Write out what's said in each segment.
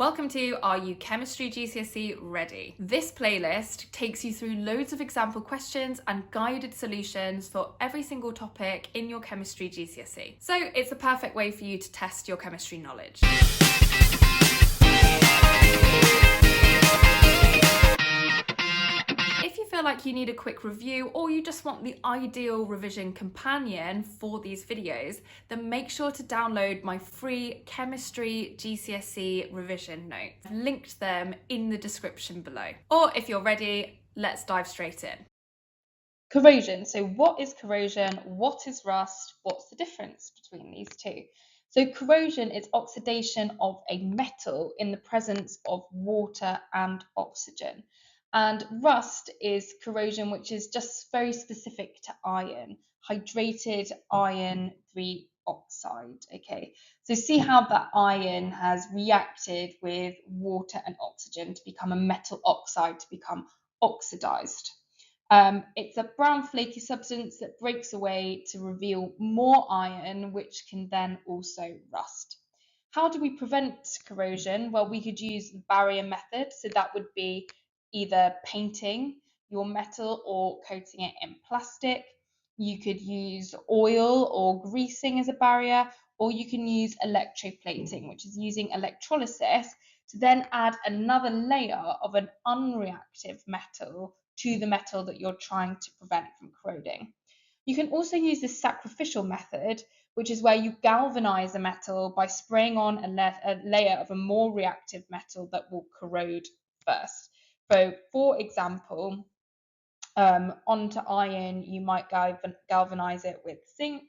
Welcome to Are You Chemistry GCSE Ready? This playlist takes you through loads of example questions and guided solutions for every single topic in your chemistry GCSE. So it's a perfect way for you to test your chemistry knowledge. If you feel like you need a quick review or you just want the ideal revision companion for these videos, then make sure to download my free chemistry GCSE revision notes. I've linked them in the description below. Or if you're ready, let's dive straight in. Corrosion. So what is corrosion? What is rust? What's the difference between these two? So corrosion is oxidation of a metal in the presence of water and oxygen. And rust is corrosion which is just very specific to iron, hydrated iron 3 oxide. Okay, so see how that iron has reacted with water and oxygen to become a metal oxide, to become oxidized. It's a brown flaky substance that breaks away to reveal more iron, which can then also rust. How do we prevent corrosion? Well, we could use the barrier method. So that would be either painting your metal or coating it in plastic. You could use oil or greasing as a barrier, or you can use electroplating, which is using electrolysis to then add another layer of an unreactive metal to the metal that you're trying to prevent from corroding. You can also use the sacrificial method, which is where you galvanize a metal by spraying on a layer of a more reactive metal that will corrode first. So, for example, onto iron, you might galvanize it with zinc,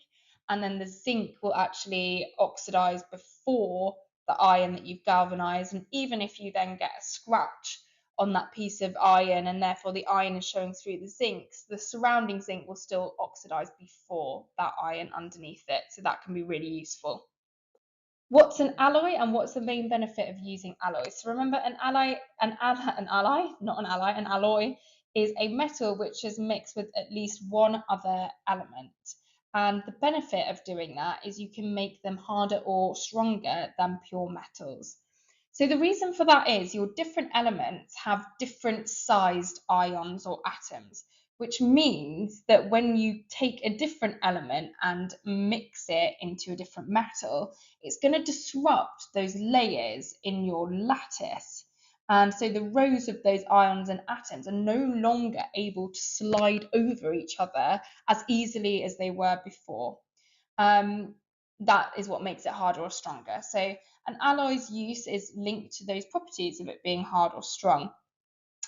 and then the zinc will actually oxidize before the iron that you've galvanized. And even if you then get a scratch on that piece of iron and therefore the iron is showing through the zinc, the surrounding zinc will still oxidize before that iron underneath it. So that can be really useful. What's an alloy and what's the main benefit of using alloys? So remember, an alloy is a metal which is mixed with at least one other element. And the benefit of doing that is you can make them harder or stronger than pure metals. So the reason for that is your different elements have different sized ions or atoms, which means that when you take a different element and mix it into a different metal, it's going to disrupt those layers in your lattice. And so the rows of those ions and atoms are no longer able to slide over each other as easily as they were before. That is what makes it harder or stronger. So an alloy's use is linked to those properties of it being hard or strong.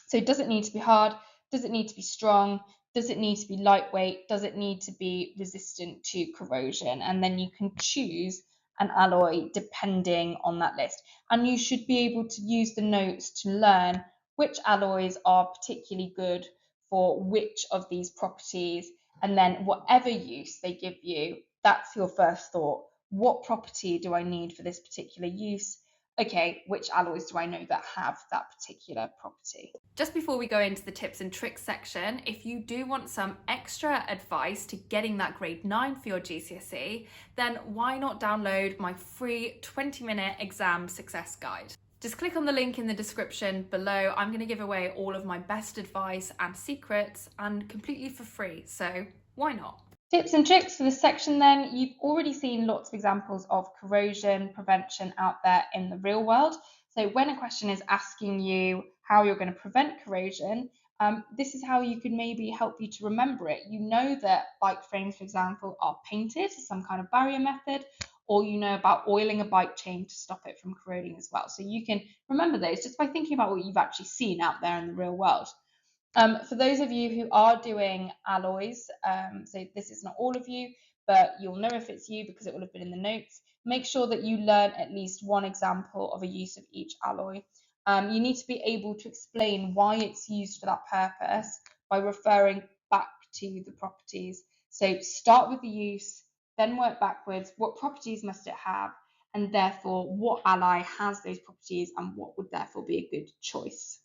So does it need to be hard? Does it need to be strong? Does it need to be lightweight? Does it need to be resistant to corrosion? And then you can choose an alloy depending on that list. And you should be able to use the notes to learn which alloys are particularly good for which of these properties. And then whatever use they give you, that's your first thought. What property do I need for this particular use? Okay, which alloys do I know that have that particular property? Just before we go into the tips and tricks section, if you do want some extra advice to getting that grade 9 for your GCSE, then why not download my free 20-minute exam success guide? Just click on the link in the description below. I'm going to give away all of my best advice and secrets, and completely for free, so why not? Tips and tricks for this section then. You've already seen lots of examples of corrosion prevention out there in the real world. So when a question is asking you how you're going to prevent corrosion, this is how you could maybe help you to remember it. You know that bike frames, for example, are painted as some kind of barrier method, or you know about oiling a bike chain to stop it from corroding as well. So you can remember those just by thinking about what you've actually seen out there in the real world. For those of you who are doing alloys, so this is not all of you, but you'll know if it's you because it will have been in the notes. Make sure that you learn at least one example of a use of each alloy. You need to be able to explain why it's used for that purpose by referring back to the properties. So start with the use, then work backwards. What properties must it have? And therefore, what alloy has those properties and what would therefore be a good choice?